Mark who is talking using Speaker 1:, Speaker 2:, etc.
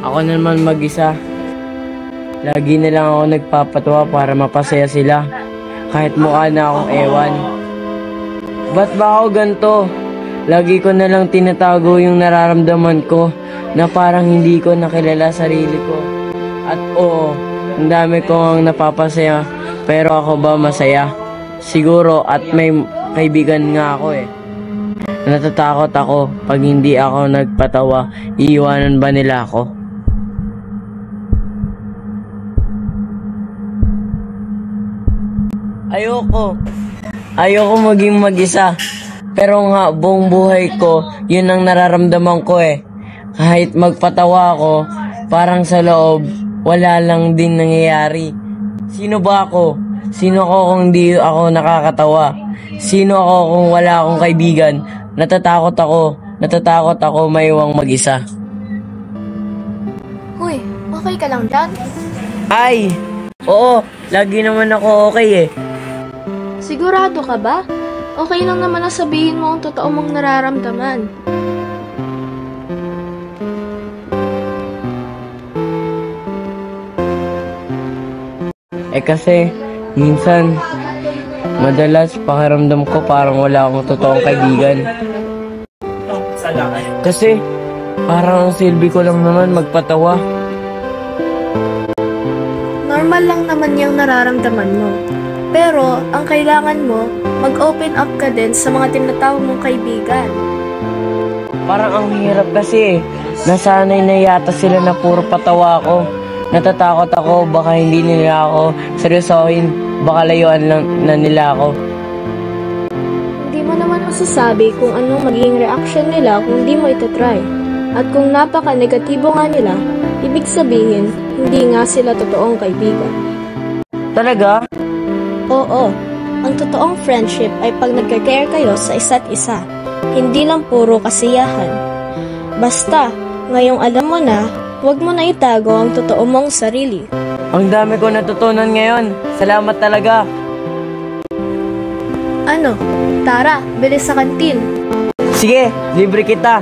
Speaker 1: Ako naman mag-isa. Lagi na lang ako nagpapatawa para mapasaya sila. Kahit mukha na akong ewan. Ba't ba ako ganito? Lagi ko na lang tinatago yung nararamdaman ko na parang hindi ko nakilala sarili ko. At oo, ang dami kong napapasaya, pero ako ba masaya? Siguro at may kaibigan nga ako eh. Natatakot ako pag hindi ako nagpatawa, iiwanan ba nila ako? Ayoko maging mag-isa. Pero nga, buong buhay ko, yun ang nararamdaman ko eh. Kahit magpatawa ako, parang sa loob, wala lang din nangyayari. Sino ba ako? Sino ako kung di ako nakakatawa? Sino ako kung wala akong kaibigan? Natatakot ako maiwang mag-isa.
Speaker 2: Hoy, okay ka lang dyan?
Speaker 1: Ay, oo, lagi naman ako okay eh.
Speaker 2: Sigurado ka ba? Okay lang naman na sabihin mo ang totoo mong nararamdaman.
Speaker 1: Kasi, minsan, madalas pakiramdam ko parang wala akong totoong kaibigan. Kasi, parang ang silbi ko lang naman magpatawa.
Speaker 2: Normal lang naman yung nararamdaman mo. Pero, ang kailangan mo, mag-open up ka din sa mga tinatawag mong kaibigan.
Speaker 1: Parang ang hirap kasi eh. Nasanay na yata sila na puro patawa ako. Natatakot ako, baka hindi nila ako seryosohin, baka layuan lang na nila ako.
Speaker 2: Hindi mo naman masasabi kung anong magiging reaction nila kung di mo itatry. At kung napaka-negatibo nga nila, ibig sabihin, hindi nga sila totoong kaibigan.
Speaker 1: Talaga?
Speaker 2: Oo, ang totoong friendship ay pag nagka-care kayo sa isa't isa. Hindi lang puro kasiyahan. Basta, ngayong alam mo na, huwag mo na itago ang totoo mong sarili.
Speaker 1: Ang dami ko natutunan ngayon. Salamat talaga.
Speaker 2: Ano? Tara, bilis sa kantin.
Speaker 1: Sige, libre kita.